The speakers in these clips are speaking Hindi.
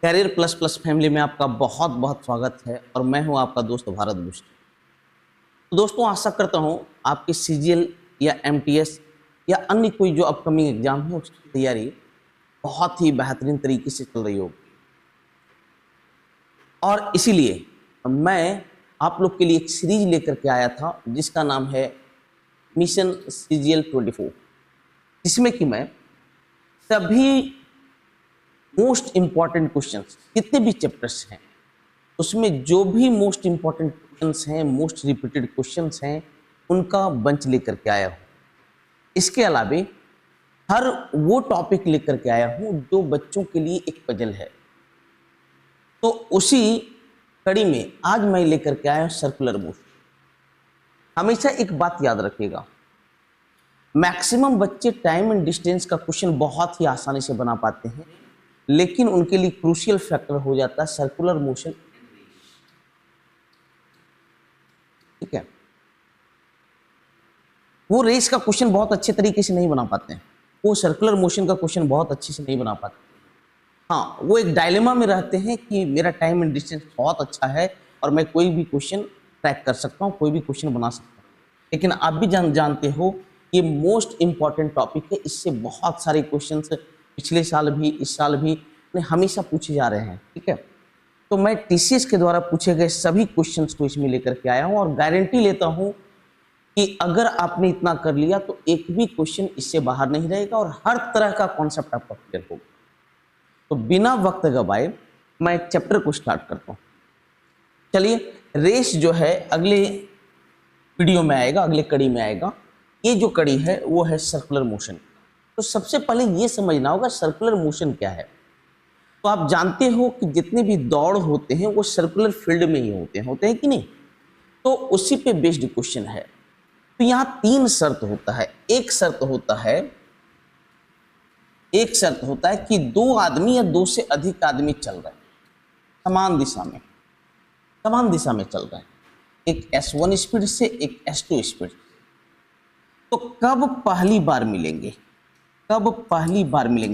कैरियर प्लस प्लस फैमिली में आपका बहुत बहुत स्वागत है और मैं हूं आपका दोस्त भारत भूषण। तो दोस्तों, आशा करता हूं आपकी सीजीएल या एमटीएस या अन्य कोई जो अपकमिंग एग्जाम है उसकी तैयारी बहुत ही बेहतरीन तरीके से चल रही होगी। और इसीलिए मैं आप लोग के लिए एक सीरीज लेकर के आया था जिसका नाम है मिशन सीजीएल 24, जिसमें कि मैं सभी मोस्ट इंपॉर्टेंट क्वेश्चंस जितने भी चैप्टर्स हैं उसमें जो भी मोस्ट इंपॉर्टेंट क्वेश्चंस हैं, मोस्ट रिपीटेड क्वेश्चंस हैं, उनका बंच लेकर के आया हूँ। इसके अलावा हर वो टॉपिक लेकर के आया हूँ जो बच्चों के लिए एक पजल है। तो उसी कड़ी में आज मैं लेकर के आया हूँ सर्कुलर मोशन। हमेशा एक बात याद रखिएगा, मैक्सिमम बच्चे टाइम एंड डिस्टेंस का क्वेश्चन बहुत ही आसानी से बना पाते हैं, लेकिन उनके लिए क्रूशियल फैक्टर हो जाता है सर्कुलर मोशन। ठीक है, वो रेस का क्वेश्चन बहुत अच्छे तरीके से नहीं बना पाते हैं, वो सर्कुलर मोशन का क्वेश्चन बहुत अच्छे से नहीं बना पाते। हाँ, वो एक डायलेमा में रहते हैं कि मेरा टाइम एंड डिस्टेंस बहुत अच्छा है और मैं कोई भी क्वेश्चन ट्रैक कर सकता हूँ, कोई भी क्वेश्चन बना सकता हूँ। लेकिन आप भी जानते हो ये मोस्ट इंपॉर्टेंट टॉपिक है, इससे बहुत सारे क्वेश्चन पिछले साल भी इस साल भी हमेशा पूछे जा रहे हैं। ठीक है, तो मैं टीसीएस के द्वारा पूछे गए सभी क्वेश्चंस को इसमें लेकर के आया हूं और गारंटी लेता हूं कि अगर आपने इतना कर लिया तो एक भी क्वेश्चन इससे बाहर नहीं रहेगा और हर तरह का कॉन्सेप्ट आपका क्लियर होगा। तो बिना वक्त गवाए मैं एक चैप्टर को स्टार्ट करता हूं। चलिए, रेस जो है अगले वीडियो में आएगा, अगले कड़ी में आएगा। ये जो कड़ी है वो है सर्कुलर मोशन। तो सबसे पहले ये समझना होगा सर्कुलर मोशन क्या है। तो आप जानते हो कि जितने भी दौड़ होते हैं वो सर्कुलर फील्ड में ही होते हैं कि नहीं। तो उसी पे बेस्ड क्वेश्चन है। तो यहाँ तीन शर्त होता है। एक शर्त होता है कि दो आदमी या दो से अधिक आदमी चल रहे हैं समान दिशा में चल रहे हैं, एक S1 स्पीड से एक S2 स्पीड। तो कब पहली बार मिलेंगे,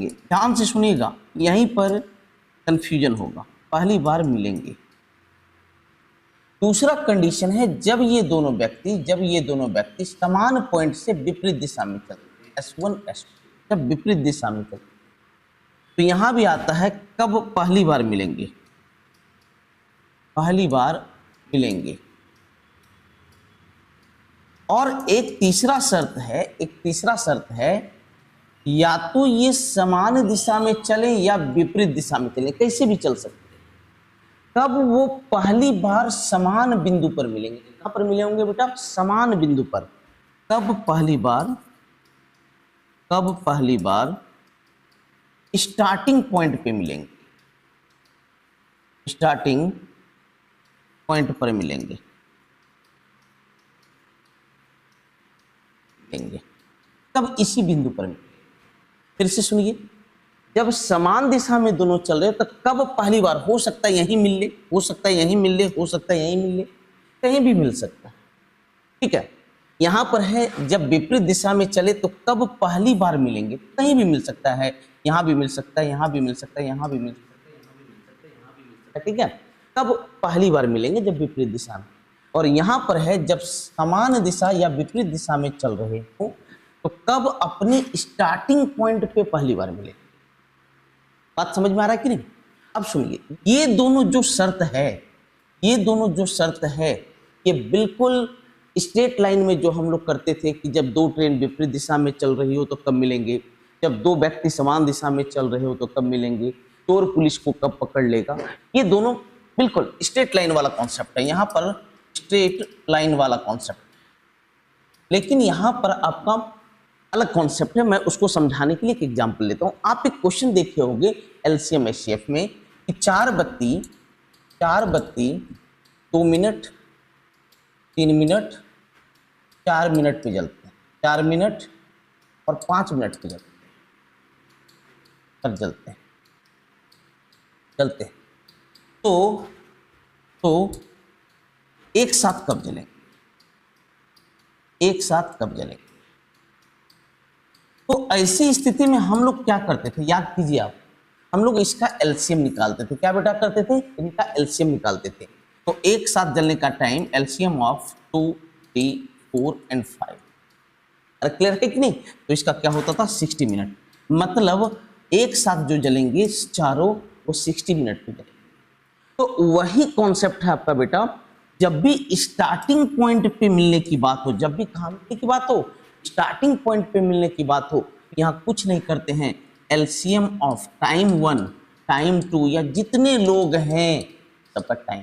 ध्यान से सुनिएगा, यहीं पर कंफ्यूजन होगा। पहली बार मिलेंगे। दूसरा कंडीशन है जब ये दोनों व्यक्ति समान पॉइंट से विपरीत दिशा में चलते हैं, S1 S2, जब विपरीत दिशा में चलते हैं। तो यहां भी आता है कब पहली बार मिलेंगे, और एक तीसरा शर्त है या तो ये समान दिशा में चले या विपरीत दिशा में चले, कैसे भी चल सकते हैं। कब वो पहली बार समान बिंदु पर मिलेंगे, कहां पर मिले होंगे बेटा, समान बिंदु पर। कब पहली बार स्टार्टिंग पॉइंट पे मिलेंगे, तब इसी बिंदु पर मिलेंगे। फिर से सुनिए, जब समान दिशा में दोनों चल रहे तो कब पहली बार, हो सकता है यहीं मिल ले, हो सकता है यहीं मिल ले, कहीं भी मिल सकता है। ठीक है, यहां पर है जब विपरीत दिशा में चले तो कब पहली बार मिलेंगे, कहीं भी मिल सकता है, यहां भी मिल सकता है, यहां भी मिल सकता है, यहां भी मिल सकता है। ठीक है, कब पहली बार मिलेंगे, जब विपरीत दिशा में। और यहां पर है जब समान दिशा या विपरीत दिशा में चल रहे हो तो कब अपने स्टार्टिंग पॉइंट पे पहली बार मिले। बात समझ में आ रहा है कि नहीं। अब सुनिए, ये दोनों जो शर्त है ये बिल्कुल स्ट्रेट लाइन में जो हम लोग करते थे कि जब दो ट्रेन विपरीत दिशा में चल रही हो तो कब मिलेंगे, जब दो व्यक्ति समान दिशा में चल रहे हो तो कब मिलेंगे, चोर पुलिस को कब पकड़ लेगा, ये दोनों बिल्कुल स्ट्रेट लाइन वाला कॉन्सेप्ट है। यहाँ पर स्ट्रेट लाइन वाला कॉन्सेप्ट, लेकिन यहाँ पर आपका अलग कॉन्सेप्ट है। मैं उसको समझाने के लिए एक एग्जांपल लेता हूँ। आप एक क्वेश्चन देखे होंगे LCM HCF में कि चार बत्ती 2 मिनट, 3 मिनट, 4 मिनट पे जलते हैं, 4 मिनट और 5 मिनट पे जलते हैं। तो एक साथ कब जलेंगे, तो ऐसी स्थिति में हम लोग क्या करते थे, याद कीजिए आप। हम लोग इसका एलसीएम निकालते थे। क्या बेटा करते थे? इनका एलसीएम निकालते थे। तो एक साथ जलने का टाइम एलसीएम ऑफ 2, 3, 4 एंड 5। अरे क्लियर है कि नहीं? तो इसका क्या होता था? 60 मिनट। मतलब एक साथ जो जलेंगे चारों, वो 60 मिनट में जलेंगे। तो वही कॉन्सेप्ट है आपका बेटा, जब भी स्टार्टिंग पॉइंट पे मिलने की बात हो, जब भी कहाँ मिलने की बात हो, स्टार्टिंग पॉइंट पे मिलने की बात हो, यहाँ कुछ नहीं करते हैं, एलसीएम ऑफ टाइम 1, टाइम 2 या जितने लोग हैं सबका टाइम।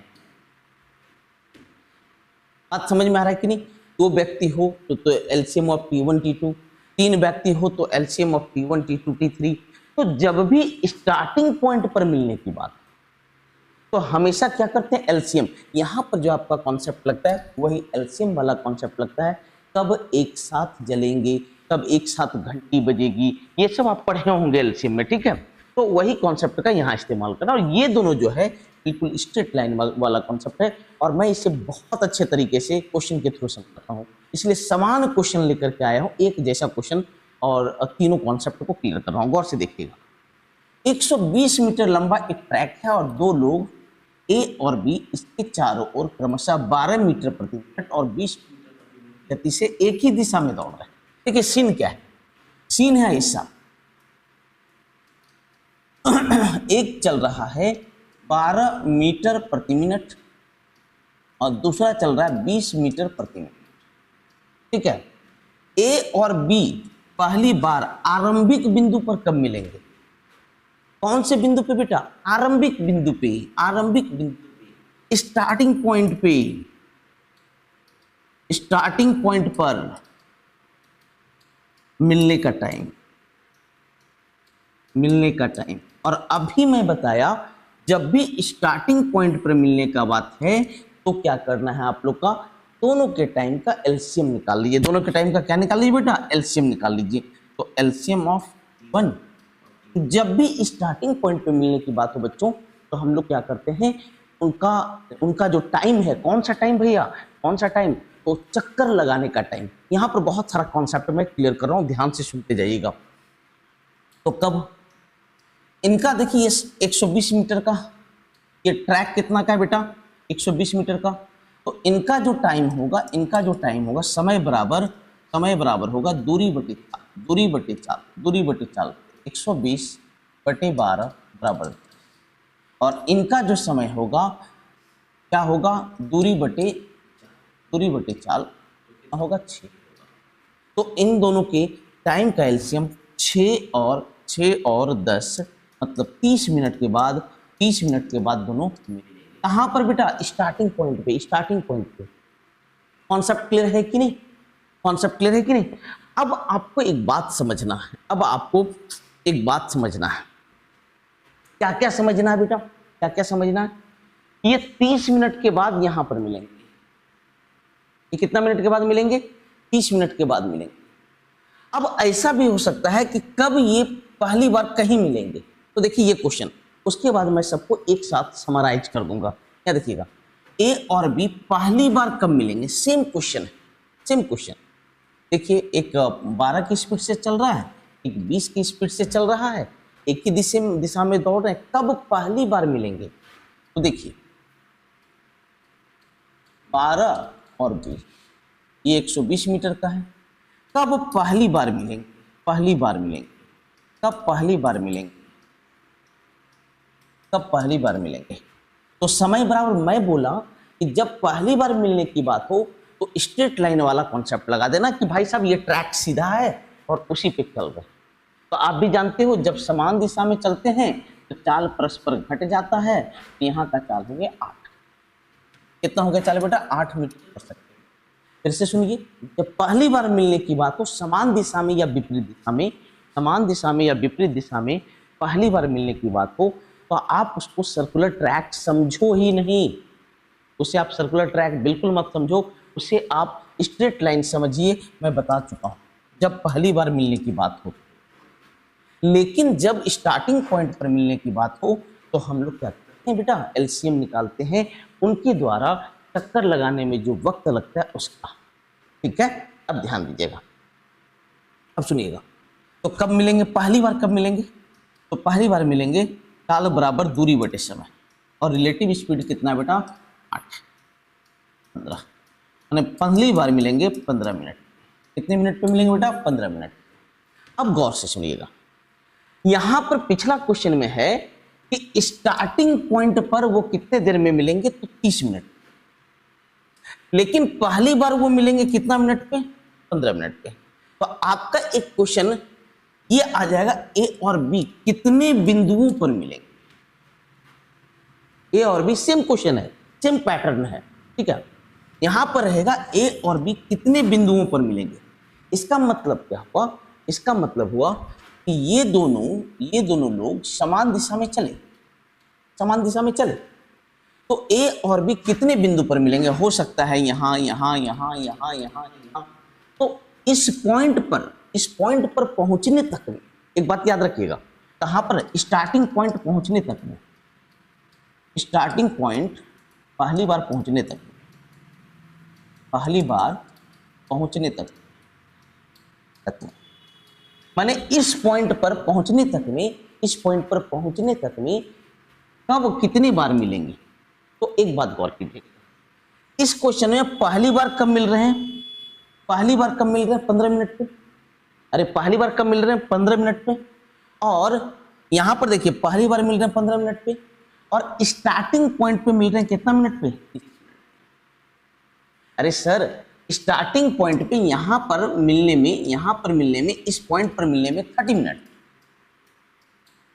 बात समझ में आ रहा है कि नहीं? 2 व्यक्ति हो तो एलसीएम ऑफ T1 T2, 3 व्यक्ति हो तो LCM of T1 T2 T3। तो जब भी स्टार्टिंग पॉइंट पर मिलने की बात तो हमेशा क्या करते हैं? एलसीएम। यहाँ पर जो आपका कॉन्सेप्ट लगता है वही एलसीएम वाला कॉन्सेप्ट लगता है। कब एक साथ जलेंगे, कब एक साथ घंटी बजेगी, ये सब आप पढ़े होंगे एलसीएम में, ठीक है? तो वही कॉन्सेप्ट का यहाँ इस्तेमाल करना, और ये दोनों जो है बिल्कुल स्ट्रेट लाइन वाला कॉन्सेप्ट है, और मैं इसे बहुत अच्छे तरीके से क्वेश्चन के थ्रू समझाता हूँ, इसलिए समान क्वेश्चन लेकर के आया हूँ, एक जैसा क्वेश्चन, और तीनों कॉन्सेप्ट को क्लियर कर रहा हूँ। गौर से देखिएगा, 120 मीटर लंबा एक ट्रैक है और 2 लोग ए और बी इसके चारों ओर क्रमशः 12 मीटर प्रति मिनट और 20 मीटर प्रति मिनट गति से एक ही दिशा में दौड़ रहे हैं। देखिए सीन क्या है? सीन है ऐसा, एक चल रहा है 12 मीटर प्रति मिनट और दूसरा चल रहा है 20 मीटर प्रति मिनट, ठीक है? ए और बी पहली बार आरंभिक बिंदु पर कब मिलेंगे? कौन से बिंदु पे बेटा? आरंभिक बिंदु पे, आरंभिक बिंदु पे, स्टार्टिंग पॉइंट पे, स्टार्टिंग पॉइंट पर मिलने का टाइम, मिलने का टाइम। और अभी मैं बताया जब भी स्टार्टिंग पॉइंट पर मिलने का बात है तो क्या करना है आप लोग का? दोनों के टाइम का एलसीएम निकाल लीजिए। दोनों के टाइम का क्या निकाल लीजिए बेटा? एलसीएम निकाल लीजिए। तो एलसीएम ऑफ 1, जब भी स्टार्टिंग पॉइंट पे मिलने की बात हो बच्चों, तो हम लोग क्या करते हैं, उनका जो टाइम है, कौन सा टाइम भैया, कौन सा टाइम? तो चक्कर लगाने का टाइम। यहाँ पर बहुत सारा कॉन्सेप्ट मैं क्लियर कर रहा हूँ, ध्यान से सुनते जाइएगा। तो कब इनका देखिए 120 मीटर का ये ट्रैक कितना का है बेटा? 120 मीटर का। तो इनका जो टाइम होगा, इनका जो टाइम होगा, समय बराबर होगा दूरी बटे चाल, दूरी बटे चाल, दूरी बटे चाल, 120/12 बराबर। और इनका जो समय होगा क्या होगा? दूरी बटे चाल होगा 6। तो इन दोनों के टाइम का एलसीएम 6 और 10, मतलब 30 मिनट के बाद, 30 मिनट के बाद दोनों कहाँ पर बेटा? स्टार्टिंग पॉइंट पे, स्टार्टिंग पॉइंट पे। कॉन्सेप्ट क्लियर है कि नहीं? कॉन्सेप्ट क्लियर है कि नहीं? अब आपको एक बात समझना है, अब आपको एक बात समझना है। क्या क्या समझना है बेटा? क्या क्या समझना है? ये 30 मिनट के बाद यहां पर मिलेंगे। ये कितना मिनट के बाद मिलेंगे? 30 मिनट के बाद मिलेंगे। अब ऐसा भी हो सकता है कि कब ये पहली बार कहीं मिलेंगे। तो देखिए ये क्वेश्चन, उसके बाद मैं सबको एक साथ समराइज कर दूंगा। क्या देखिएगा, ए और बी पहली बार कब मिलेंगे? सेम क्वेश्चन है, सेम क्वेश्चन। देखिए एक 12 की स्पीड से चल रहा है, एक 20 की स्पीड से चल रहा है, एक ही दिशा में दौड़ रहे हैं, कब पहली बार मिलेंगे? तो देखिए 12 और 20, ये 120 मीटर का है, कब पहली बार मिलेंगे? पहली बार मिलेंगे, कब पहली बार मिलेंगे? कब पहली बार मिलेंगे? तो समय बराबर मैं बोला कि जब पहली बार मिलने की बात हो तो स्ट्रेट लाइन वाला कॉन्सेप्ट लगा देना कि भाई साहब ये ट्रैक सीधा है और उसी पे चल रहे हैं। तो आप भी जानते हो जब समान दिशा में चलते हैं तो चाल परस्पर घट जाता है। तो यहाँ का चाल हो गया 8। कितना हो गया चाल बेटा? 8 मीटर पर सेकंड। फिर से सुनिए, जब पहली बार मिलने की बात हो समान दिशा में या विपरीत दिशा में, समान दिशा में या विपरीत दिशा में पहली बार मिलने की बात हो तो आप उसको सर्कुलर ट्रैक समझो ही नहीं। उसे आप सर्कुलर ट्रैक बिल्कुल मत समझो, उसे आप स्ट्रेट लाइन समझिए। मैं बता चुका हूं जब पहली बार मिलने की बात हो। लेकिन जब स्टार्टिंग पॉइंट पर मिलने की बात हो तो हम लोग क्या करते हैं बेटा? एलसीएम निकालते हैं उनके द्वारा चक्कर लगाने में जो वक्त लगता है उसका। ठीक है, अब ध्यान दीजिएगा, अब सुनिएगा। तो कब मिलेंगे? पहली बार कब मिलेंगे? तो पहली बार मिलेंगे काल बराबर दूरी बटे समय, और रिलेटिव स्पीड कितना है बेटा 8 15, यानी पहली बार मिलेंगे 15 मिनट। कितने मिनट पे मिलेंगे बेटा 15 मिनट। अब गौर से सुनिएगा, यहां पर पिछला क्वेश्चन में है कि स्टार्टिंग पॉइंट पर वो कितने देर में मिलेंगे, तो 30 मिनट, लेकिन पहली बार वो मिलेंगे कितना मिनट पे 15 मिनट पे। तो आपका एक क्वेश्चन ये आ जाएगा ए और बी कितने बिंदुओं पर मिलेंगे। ए और बी सेम क्वेश्चन है, सेम पैटर्न है, ठीक है। यहां पर रहेगा ए और बी कितने बिंदुओं पर मिलेंगे। इसका मतलब क्या हुआ, इसका मतलब हुआ कि ये दोनों लोग समान दिशा में चले, समान दिशा में चले, तो ए और बी कितने बिंदु पर मिलेंगे। हो सकता है यहां यहां यहां यहां यहां यहां। तो इस पॉइंट पर पहुंचने तक में एक बात याद रखिएगा, कहां पर स्टार्टिंग पॉइंट पहुंचने तक में, स्टार्टिंग पॉइंट पहली बार पहुंचने तक में, पहली बार पहुंचने तक में, माने इस पॉइंट पर पहुंचने तक में, इस पॉइंट पर पहुंचने तक में कब कितनी बार मिलेंगे। तो एक बात गौर कीजिए, इस क्वेश्चन में पहली बार कब मिल रहे हैं, पहली बार कब मिल रहे हैं 15 मिनट पे। अरे पहली बार कब मिल रहे हैं 15 मिनट पे, और यहां पर देखिए पहली बार मिल रहे हैं 15 मिनट पे, और स्टार्टिंग पॉइंट पे मिल रहे हैं कितना मिनट पे। अरे सर स्टार्टिंग पॉइंट पे यहां पर मिलने में इस पॉइंट पर मिलने में 30 मिनट,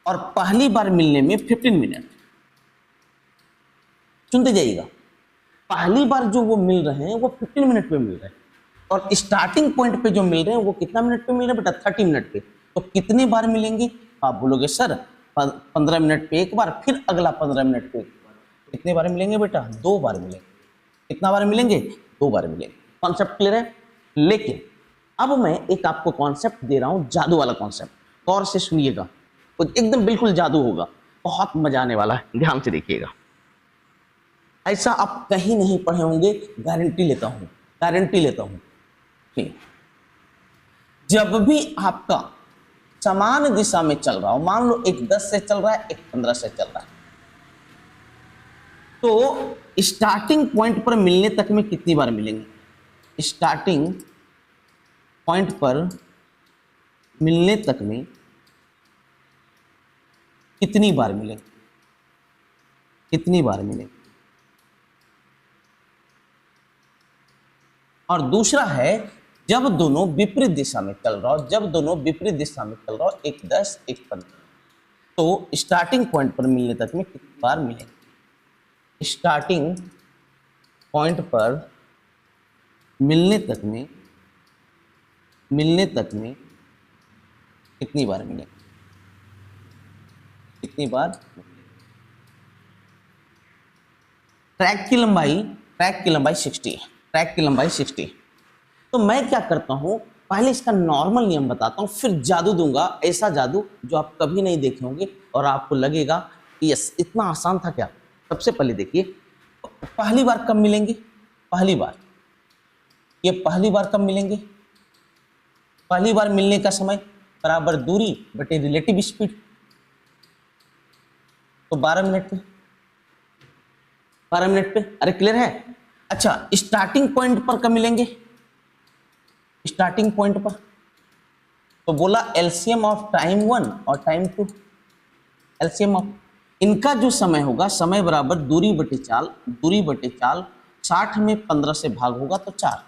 और पहली बार मिलने में 15 मिनट। सुनते जाइएगा, पहली बार जो वो मिल रहे हैं वो 15 मिनट पे मिल रहे हैं, और स्टार्टिंग पॉइंट पे जो मिल रहे हैं वो कितना मिनट पे मिल रहे हैं बेटा 30 मिनट पे। तो कितने बार मिलेंगे, आप बोलोगे सर 15 मिनट पे एक बार, फिर अगला 15 मिनट पे एक बार। कितने बार मिलेंगे बेटा 2 बार मिलेंगे। कितना बार मिलेंगे 2 बार मिलेंगे। कॉन्सेप्ट क्लियर है। लेकिन अब मैं एक आपको कॉन्सेप्ट दे रहा हूं, जादू वाला कॉन्सेप्ट, गौर से सुनिएगा, तो एकदम बिल्कुल जादू होगा, बहुत मजा आने वाला है, ध्यान से देखिएगा। ऐसा आप कहीं नहीं पढ़े होंगे, गारंटी लेता हूं, गारंटी लेता हूं। जब भी आपका समान दिशा में चल रहा हो, मान लो एक 10 से चल रहा है, एक 15 से चल रहा है, तो स्टार्टिंग पॉइंट पर मिलने तक में कितनी बार मिलेंगे, स्टार्टिंग पॉइंट पर मिलने तक में कितनी बार मिलेंगे, कितनी बार मिलेंगे। और दूसरा है जब दोनों विपरीत दिशा में चल रहा हो, जब दोनों विपरीत दिशा में चल रहा हो, एक 10 एक 15, तो स्टार्टिंग पॉइंट पर मिलने तक में कितनी बार मिलेंगे, स्टार्टिंग पॉइंट पर मिलने तक में कितनी बार मिलेंगे, कितनी बार। ट्रैक की लंबाई 60 है, ट्रैक की लंबाई 60। तो मैं क्या करता हूं, पहले इसका नॉर्मल नियम बताता हूं, फिर जादू दूंगा, ऐसा जादू जो आप कभी नहीं देखे होंगे और आपको लगेगा कि यस इतना आसान था क्या। सबसे पहले देखिए पहली बार कब मिलेंगे, पहली बार, ये पहली बार कब मिलेंगे, पहली बार मिलने का समय बराबर दूरी बटे रिलेटिव स्पीड, तो 12 मिनट पे, 12 मिनट पे। अरे क्लियर है। अच्छा स्टार्टिंग पॉइंट पर कब मिलेंगे, स्टार्टिंग पॉइंट पर, तो बोला एलसीएम ऑफ टाइम 1 और टाइम 2, एलसीएम ऑफ इनका जो समय होगा, समय बराबर दूरी बटे चाल, दूरी बटे चाल 60 में 15 से भाग होगा तो 4,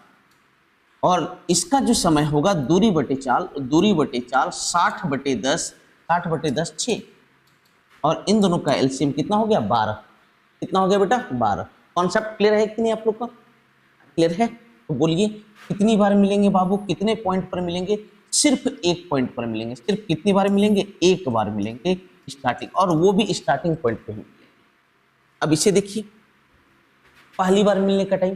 और इसका जो समय होगा दूरी बटे चाल 60 बटे 10, 60 बटे 10 6, और इन दोनों का एलसीएम कितना हो गया 12। कितना हो गया बेटा 12। कॉन्सेप्ट क्लियर है कि नहीं आप लोग का, क्लियर है। तो बोलिए कितनी बार मिलेंगे बाबू, कितने पॉइंट पर मिलेंगे, सिर्फ एक पॉइंट पर मिलेंगे। सिर्फ कितनी बार मिलेंगे, एक बार मिलेंगे स्टार्टिंग, और वो भी स्टार्टिंग पॉइंट पे मिलेंगे। अब इसे देखिए पहली बार मिलने का टाइम,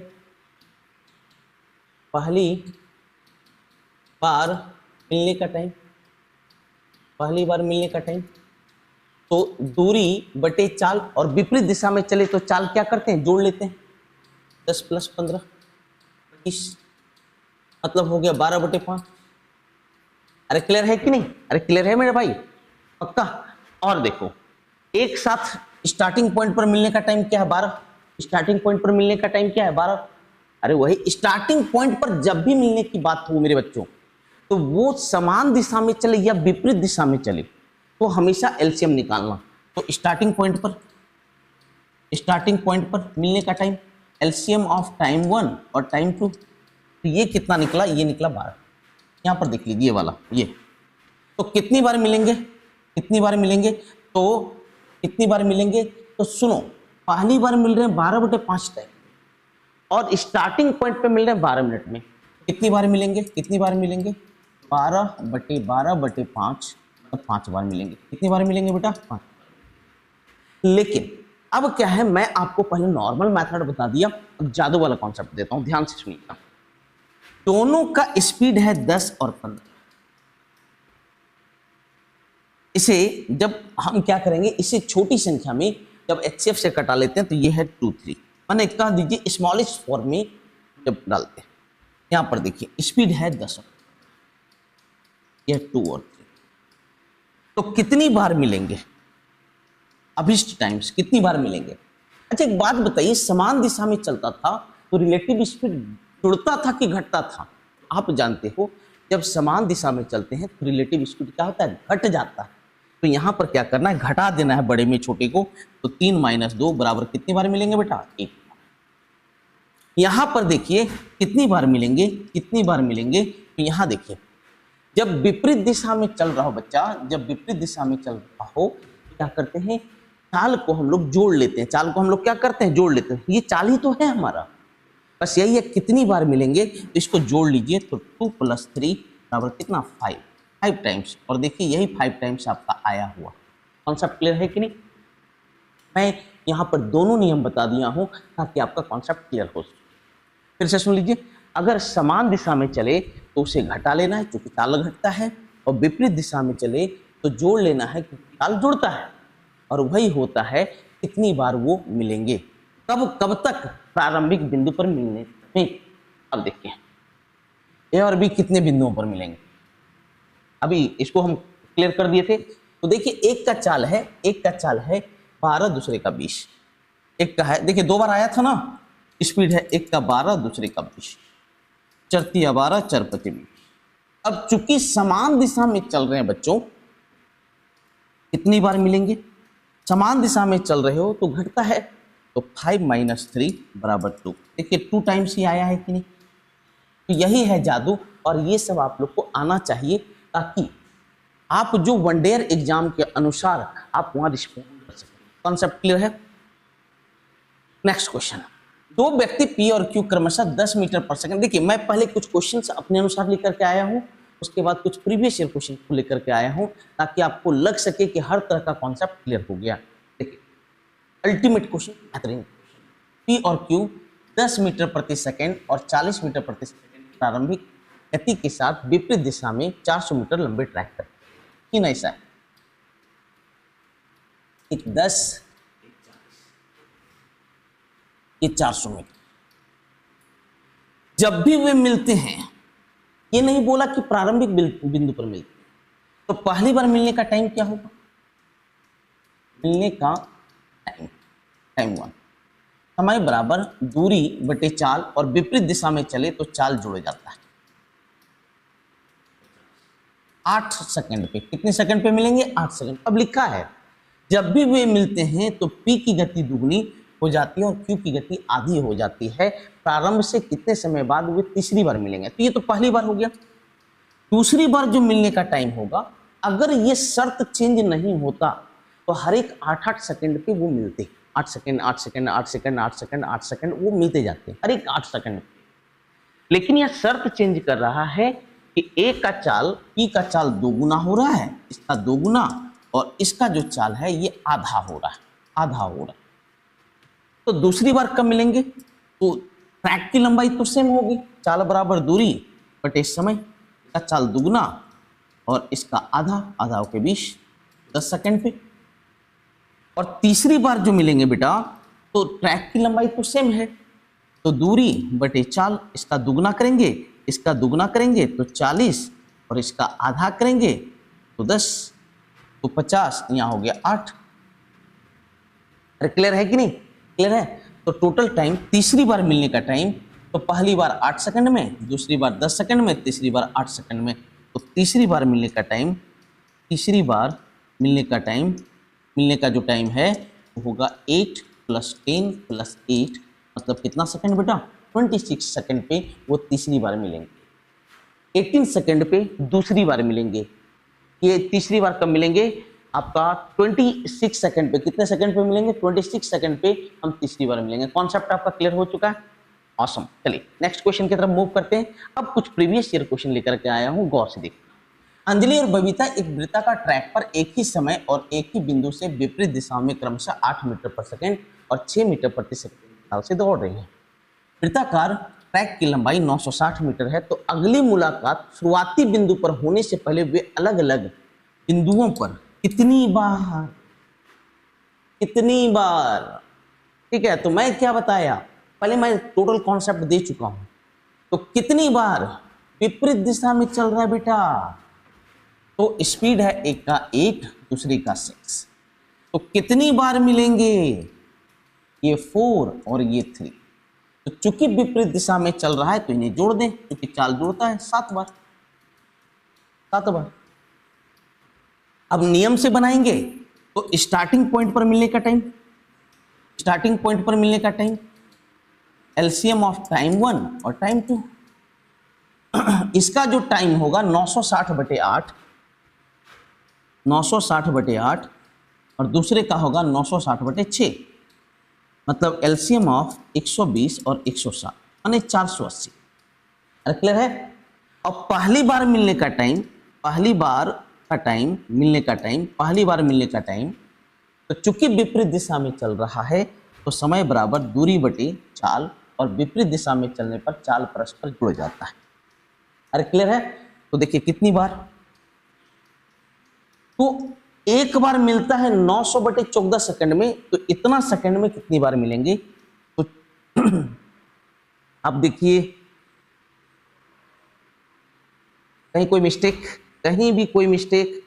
पहली बार मिलने का टाइम, पहली बार मिलने का टाइम, तो दूरी बटे चाल, और विपरीत दिशा में चले तो चाल क्या करते हैं जोड़ लेते हैं, 10 + 15 25, मतलब हो गया 12 बटे 5। अरे क्लियर है कि नहीं, अरे क्लियर है मेरे भाई, पक्का। और देखो एक साथ स्टार्टिंग पॉइंट पर मिलने का टाइम क्या है 12, स्टार्टिंग पॉइंट पर मिलने का टाइम क्या है 12। अरे वही स्टार्टिंग पॉइंट पर जब भी मिलने की बात हो मेरे बच्चों, तो वो समान दिशा में चले या विपरीत दिशा में चले, तो हमेशा एलसीएम निकालना। तो स्टार्टिंग पॉइंट पर मिलने का टाइम, एलसीएम ऑफ टाइम 1 और टाइम 2, तो ये कितना निकला, ये निकला 12। यहां पर देख लीजिए ये वाला, ये तो कितनी बार मिलेंगे, कितनी बार मिलेंगे, तो कितनी बार मिलेंगे, तो सुनो पहली बार मिल रहे हैं 12/5 टाइम और स्टार्टिंग पॉइंट पे मिल रहे हैं 12 मिनट में। कितनी बार मिलेंगे, कितनी बार मिलेंगे, 12/5 तो 5 बार मिलेंगे। कितनी बार मिलेंगे बेटा, 5। लेकिन अब क्या है, मैं आपको पहले नॉर्मल मेथड बता दिया, अब जादू वाला कॉन्सेप्ट देता हूं, ध्यान से सुनिएगा। दोनों का स्पीड है 10 और 15। इसे जब हम क्या करेंगे, इसे छोटी संख्या में जब HCF से कटा लेते हैं तो ये है 2 3, मैंने कह दीजिए स्मॉलेस्ट फॉर्म में जब डालते हैं। यहां पर देखिए स्पीड है 10, यह 2 और 3, तो कितनी बार मिलेंगे, अभिष्ट टाइम्स कितनी बार मिलेंगे। अच्छा एक बात बताइए, समान दिशा में चलता था तो रिलेटिव स्पीड जुड़ता था कि घटता था। आप जानते हो जब समान दिशा में चलते हैं तो रिलेटिव स्पीड क्या होता है, घट जाता है। तो यहां पर क्या करना है, घटा देना है बड़े में छोटे को, तो 3 - 2 बराबर कितनी बार मिलेंगे बेटा, 1। यहां पर देखिए कितनी बार मिलेंगे, कितनी बार मिलेंगे, तो यहां देखिए जब विपरीत दिशा में चल रहा हो बच्चा, जब विपरीत दिशा में चल रहा हो क्या करते हैं, चाल को हम लोग जोड़ लेते हैं, चाल को हम लोग क्या करते हैं, जोड़ लेते हैं। ये चाल ही तो है हमारा, बस यही है कितनी बार मिलेंगे, तो इसको जोड़ लीजिए, तो 2 + 3 बराबर कितना, 5 टाइम्स। और देखिए यही 5 टाइम्स आपका आया हुआ। कॉन्सेप्ट क्लियर है कि नहीं। मैं यहाँ पर दोनों नियम बता दिया हूँ ताकि आपका कॉन्सेप्ट क्लियर हो। फिर से सुन लीजिए, अगर समान दिशा में चले तो उसे घटा लेना है क्योंकि चाल घटता है, और विपरीत दिशा में चले तो जोड़ लेना है क्योंकि चाल जुड़ता है। और वही होता है कितनी बार वो मिलेंगे, कब तक, प्रारंभिक बिंदु पर मिलने में। अब देखिए ए और बी कितने बिंदुओं पर मिलेंगे, अभी इसको हम क्लियर कर दिए थे। तो देखिए एक का चाल है, 12, दूसरे का 20। एक का है, देखिए 2 बार आया था ना, स्पीड है एक का 12, दूसरे का 20, 4 × 12 = 4 × 20। अब चूंकि समान दिशा में चल रहे हैं बच्चों, कितनी बार मिलेंगे, समान दिशा में चल रहे हो तो घटता है, तो 5 - 3 = 2। देखिए 2 टाइम्स ही आया है कि नहीं। तो यही है जादू, और ये सब आप लोग को आना चाहिए ताकि आप जो वनडेयर एग्जाम के अनुसार आप वहां रिस्पॉन्ड कर सकें। कॉन्सेप्ट क्लियर है। नेक्स्ट क्वेश्चन, 2 व्यक्ति P और Q क्रमशः 10 मीटर/सेकंड। देखिए मैं पहले कुछ क्वेश्चंस अपने अनुसार लेकर के आया हूं, उसके बाद कुछ प्रीवियस ईयर क्वेश्चन को लेकर के आया हूं ताकि आपको लग सके कि हर तरह का कॉन्सेप्ट क्लियर हो गया। देखिए अल्टीमेट क्वेश्चन, बेहतरीन, P और Q 10 मीटर/सेकंड और 40 मीटर/सेकंड प्रारंभिक गति के साथ विपरीत दिशा में 400 मीटर लंबे ट्रैक पर। क्यों ऐसा है, एक 10, ये 400 मीटर। जब भी वे मिलते हैं, ये नहीं बोला कि प्रारंभिक बिंदु पर मिलते हैं, तो पहली बार मिलने का टाइम क्या होगा, मिलने का टाइम 1, समय बराबर दूरी बटे चाल, और विपरीत दिशा में चले तो चाल जुड़ जाता है। 8 सेकंड पे, कितने सेकंड पे मिलेंगे, 8 सेकंड। अब लिखा है जब भी वे मिलते हैं तो P की गति दुगनी हो जाती है और Q की गति आधी हो जाती है। प्रारंभ से कितने समय बाद वे तीसरी बार मिलेंगे, तो ये तो पहली बार हो गया। दूसरी बार जो मिलने का टाइम होगा, अगर ये शर्त चेंज नहीं होता तो हर एक 8-8 सेकंड पे वो मिलते, 8 second 8 second 8 second 8 second 8 second वो मिलते जाते हैं हर एक 8 सेकंड। लेकिन यह शर्त चेंज कर रहा है कि ए का चाल, P का चाल दोगुना हो रहा है, इसका दोगुना, और इसका जो चाल है ये आधा हो रहा है, आधा हो रहा है। तो दूसरी बार कब मिलेंगे, तो ट्रैक की लंबाई तो सेम होगी, चाल बराबर दूरी बटे समय, इसका चाल दुगुना और इसका आधा, आधा के 20, 10 सेकंड पे। और तीसरी बार जो मिलेंगे बेटा, तो ट्रैक की लंबाई तो सेम है, तो दूरी बटे चाल, इसका दुगुना करेंगे, इसका दुगुना करेंगे तो 40, और इसका आधा करेंगे तो 10, तो 50, यहाँ हो गया 8। अरे क्लियर है कि नहीं? क्लियर है। तो टोटल टाइम, तीसरी बार मिलने का टाइम, तो पहली बार 8 सेकंड में, दूसरी बार 10 सेकंड में, तीसरी बार 8 सेकंड में। तो तीसरी बार मिलने का टाइम, तीसरी बार मिलने का टाइम, मिलने का जो टाइम है वो होगा 8 + 10 + 8, मतलब कितना सेकंड बेटा? 26 सेकंड पे वो तीसरी बार मिलेंगे। 18 सेकंड पे दूसरी बार मिलेंगे। ये तीसरी बार कब मिलेंगे? आपका 26 सेकंड पे। कितने सेकंड पे मिलेंगे? 26 सेकंड पे हम तीसरी बार मिलेंगे। कॉन्सेप्ट आपका क्लियर हो चुका है? ऑसम। चलिए नेक्स्ट क्वेश्चन की तरफ मूव करते हैं। अब कुछ प्रीवियस ईयर क्वेश्चन लेकर के आया हूं, गौर से देखना। अंजलि और बबीता एक वृत्ताकार ट्रैक पर एक ही समय और एक ही बिंदु से विपरीत दिशाओं में क्रमशः 8 मीटर प्रति सेकंड और 6 मीटर प्रति सेकंड से दौड़ रही हैं। वृत्ताकार ट्रैक की लंबाई 960 मीटर है। तो अगली मुलाकात शुरुआती बिंदु पर होने से पहले वे अलग अलग बिंदुओं पर कितनी बार, ठीक है? तो मैं क्या बताया पहले, मैं टोटल कॉन्सेप्ट दे चुका हूं। तो कितनी बार विपरीत दिशा में चल रहा है बेटा? तो स्पीड है एक का 8, दूसरे का 6। तो कितनी बार मिलेंगे? ये 4 और ये 3। तो चूंकि विपरीत दिशा में चल रहा है तो इन्हें जोड़ दें, क्योंकि चाल जोड़ता है 7 बार, 7 बार। अब नियम से बनाएंगे तो स्टार्टिंग पॉइंट पर मिलने का टाइम, स्टार्टिंग पॉइंट पर मिलने का टाइम, एलसीएम ऑफ टाइम 1 और टाइम 2। इसका जो टाइम होगा 960/8, 960/8, और दूसरे का होगा 960/6, मतलब एलसीएम ऑफ 120 और 160 यानी 480। अरे क्लियर है? और पहली बार मिलने का टाइम, पहली बार का टाइम, मिलने का टाइम, पहली बार मिलने का टाइम, तो चूंकि विपरीत दिशा में चल रहा है तो समय बराबर दूरी बटे चाल, और विपरीत दिशा में चलने पर चाल परस्पर जुड़ जाता है। अरे क्लियर है? तो देखिए कितनी बार, तो एक बार मिलता है 900/14 सेकंड में, तो इतना सेकंड में कितनी बार मिलेंगे? तो अब देखिए कहीं कोई मिस्टेक, कहीं भी कोई मिस्टेक।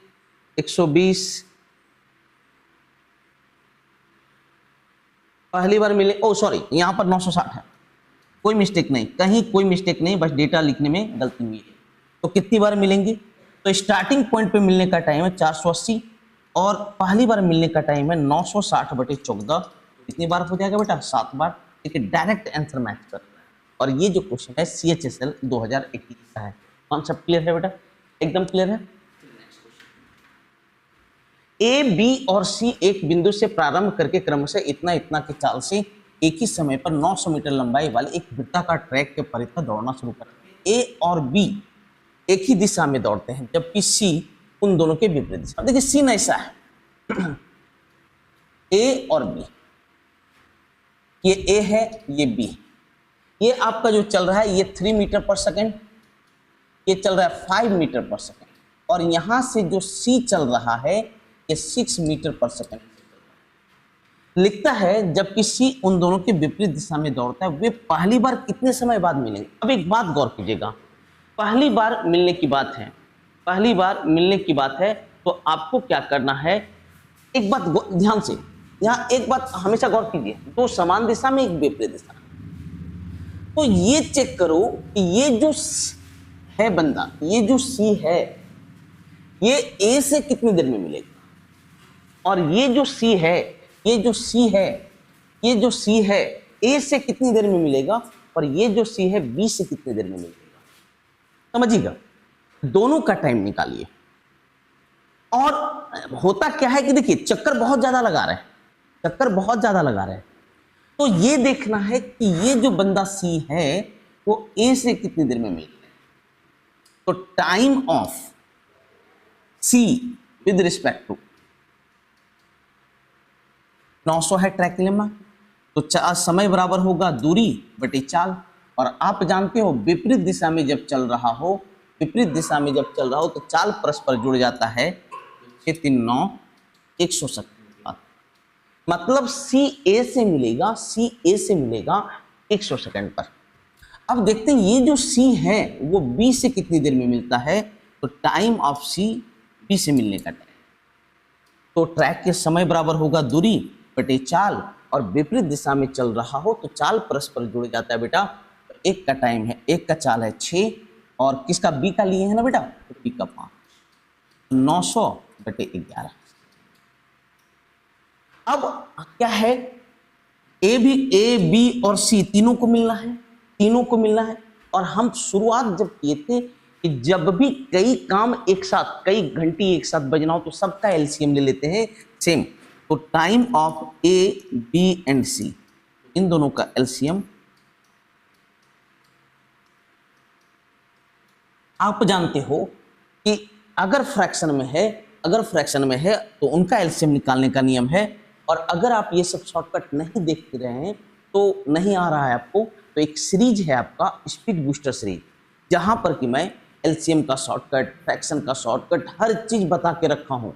120 पहली बार मिले, ओ सॉरी यहां पर 960 है, कोई मिस्टेक नहीं, कहीं कोई मिस्टेक नहीं, बस डेटा लिखने में गलती हुई है। तो कितनी बार मिलेंगे? तो स्टार्टिंग पॉइंट पे मिलने का टाइम है 480 और पहली बार मिलने का टाइम है 960/14। कितनी बार हो जाएगा बेटा? 7 बार। देखिए डायरेक्ट आंसर मैच कर रहा है। और ये जो क्वेश्चन है CHSL 2021 का है। कॉन्सेप्ट क्लियर है बेटा? एकदम क्लियर है। A, B और C एक बिंदु से प्रारंभ करके क्रमशः इतना इतना की चाल से एक ही समय पर 900 मीटर लंबाई वाले एक वृत्ताकार ट्रैक के परिधि पर दौड़ना शुरू करते हैं। A और B एक ही दिशा में दौड़ते हैं, जबकि C उन दोनों के विपरीत दिशा। देखिए सीन ऐसा है A और B, ये A है, ये B। ये आपका जो चल रहा है ये 3 मीटर पर सेकेंड, ये चल रहा है 5 मीटर पर सेकेंड, और यहां से जो C चल रहा है ये 6 मीटर पर सेकेंड लिखता है, जबकि C उन दोनों के विपरीत दिशा में दौड़ता है। वे पहली बार कितने समय बाद मिलेंगे? अब एक बात गौर कीजिएगा, पहली बार मिलने की बात है, पहली बार मिलने की बात है, तो आपको क्या करना है? एक बात ध्यान से, यहाँ एक बात हमेशा गौर कीजिए, दो समान दिशा में एक विपरीत दिशा। तो ये चेक करो कि ये जो है बंदा, ये जो C है, ये A से कितनी देर में मिलेगा, और ये जो C है, ये जो C है, ये जो C है A से कितनी देर में मिलेगा, और ये जो C है B से कितनी देर में मिलेगा। समझिएगा, दोनों का टाइम निकालिए। और होता क्या है कि देखिए चक्कर बहुत ज्यादा लगा रहे हैं, चक्कर बहुत ज्यादा लगा रहे हैं। तो ये देखना है कि ये जो बंदा C है वो A से कितनी देर में मिलेगा। तो time of C with respect to 900 है ट्रैक लेमा, तो समय बराबर होगा दूरी बटे चाल। और आप जानते हो विपरीत दिशा में जब चल रहा हो, विपरीत दिशा में जब चल रहा हो तो चाल परस्पर जुड़ जाता है। 6 3 9 170, मतलब C A से मिलेगा, C A से मिलेगा 100 सेकंड पर। अब देखते हैं ये जो C है वो B से कितनी देर में मिलता है। तो टाइम ऑफ C B से मिलने का टाइम, तो ट्रैक के समय बराबर होगा दूरी बटे चाल, और विपरीत दिशा में चल रहा हो तो चाल परस्पर जुड़ जाता है बेटा। तो एक का टाइम है, एक का चाल है 6, और किसका बी का लिए है ना बेटा, तो बी का 5, 900 बटे 11। अब क्या है, ए बी और सी तीनों को मिलना है, तीनों को मिलना है। और हम शुरुआत जब किए थे कि जब भी कई काम एक साथ, कई घंटी एक साथ बजना हो तो सबका एलसीएम ले लेते हैं सेम। तो time of A B and C, इन दोनों का एलसीएम आप जानते हो कि अगर फ्रैक्शन में है तो उनका एलसीएम निकालने का नियम है। और अगर आप ये सब शॉर्टकट नहीं देख रहे हैं तो नहीं आ रहा है आपको, तो एक सीरीज है आपका स्पीड बूस्टर सीरीज, जहां पर कि मैं एलसीएम का शॉर्टकट, फ्रैक्शन का शॉर्टकट, हर चीज बता के रखा हूं।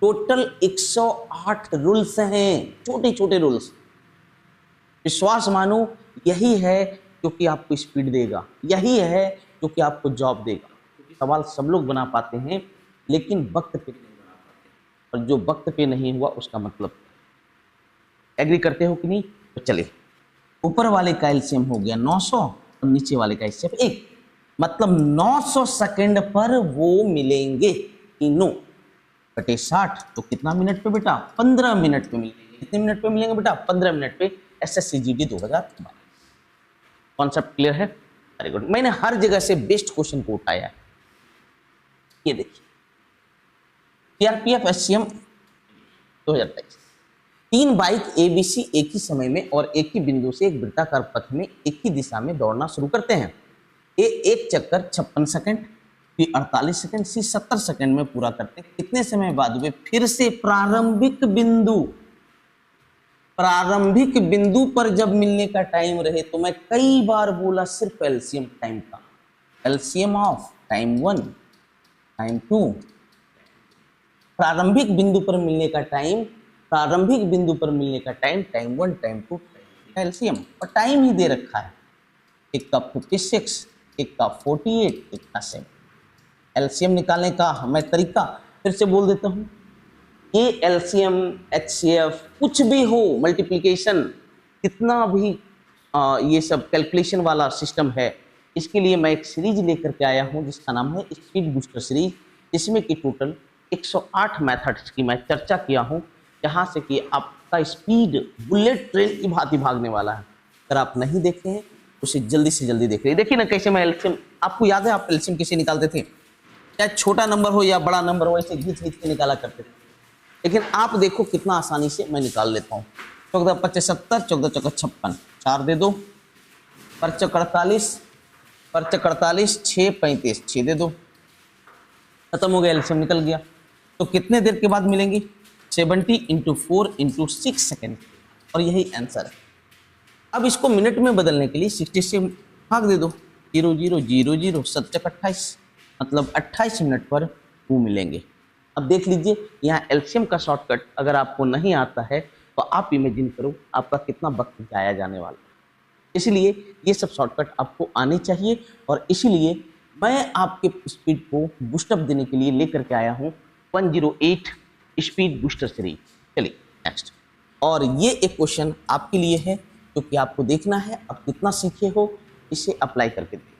टोटल 108 रूल्स हैं, छोटे छोटे रूल्स। विश्वास मानो, यही है क्योंकि आपको स्पीड देगा, यही है क्योंकि आपको जॉब देगा। सवाल सब लोग बना पाते हैं लेकिन वक्त पे नहीं बना पाते, और जो वक्त पे नहीं हुआ उसका मतलब, एग्री करते हो कि नहीं? तो चलिए, ऊपर वाले का एलसीएम हो गया 900 और नीचे वाले का एलसीएम 1, मतलब 900 सेकंड पर वो मिलेंगे तीनों बटे 60। तो कितना मिनट पे बेटा? 15 मिनट पे मिलेंगे। कितने मिनट पे मिलेंगे बेटा? 15 मिनट पे। SSCGD 2022। कॉन्सेप्ट क्लियर है? Very good. मैंने हर जगह से बेस्ट क्वेश्चन को उठाया है। ये देखिए, सीआरपीएफ एससीएम 2023। 3 बाइक ABC एक ही समय में और एक ही बिंदु से एक वृत्ताकार पथ में एक ही दिशा में दौड़ना शुरू करते हैं। ए एक चक्कर 56 सेकंड, बी 48 सेकंड, सी 70 सेकंड में पूरा करते हैं। कितने समय बाद वे फिर से प्रारंभिक बिंदु पर जब मिलने का टाइम रहे? तो मैं कई बार बोला सिर्फ एलसीएम टाइम का, एलसीएम ऑफ टाइम 1, टाइम 2, प्रारंभिक बिंदु पर मिलने का टाइम, टाइम 1, टाइम 2, एलसीएम। और टाइम ही दे रखा है, एक का 56, एक का 48, एक का 7। एलसीएम निकालने का मैं तरीका फिर से बोल देता हूं। ये एलसीएम, एचसीएफ कुछ भी हो, मल्टीप्लिकेशन, कितना भी ये सब कैलकुलेशन वाला सिस्टम है, इसके लिए मैं एक सीरीज लेकर के आया हूं जिसका नाम है स्पीड बूस्टर सीरीज, जिसमें कि टोटल 108 मेथड्स की मैं चर्चा किया हूं, जहां से कि आपका स्पीड बुलेट ट्रेन की भांति भागने वाला है। अगर आप नहीं देखे हैं उसे जल्दी से जल्दी देख रहे। देखिए ना कैसे मैं एलसीएम, आपको याद है आप एलसीएम कैसे निकालते थे? चाहे छोटा नंबर हो या बड़ा नंबर हो, ऐसे घींच के निकाला करते थे। लेकिन आप देखो कितना आसानी से मैं निकाल लेता हूँ। 14 × 75, 14 × 56, 4 दे दो, 5 × 48, 6 × 35, 6 दे दो, खत्म हो गया, एलसीएम निकल गया। तो कितने देर के बाद मिलेंगे? 70 × 4 × 6 सेकेंड, और यही आंसर है। अब इसको मिनट में बदलने के लिए 60 से भाग दे दो, 0 0 0 0, 7 × 28, मतलब 28 मिनट पर वो मिलेंगे। अब देख लीजिए, यहाँ एलसीएम का शॉर्टकट अगर आपको नहीं आता है तो आप इमेजिन करो आपका कितना वक्त जाया जाने वाला है। इसलिए ये सब शॉर्टकट आपको आने चाहिए, और इसीलिए मैं आपके स्पीड को बूस्टअप देने के लिए लेकर के आया हूँ 108 स्पीड बूस्टर सीरीज। चलिए नेक्स्ट। और ये एक क्वेश्चन आपके लिए है क्योंकि आपको देखना है आप कितना सीखे हो, इसे अप्लाई करके देखिए।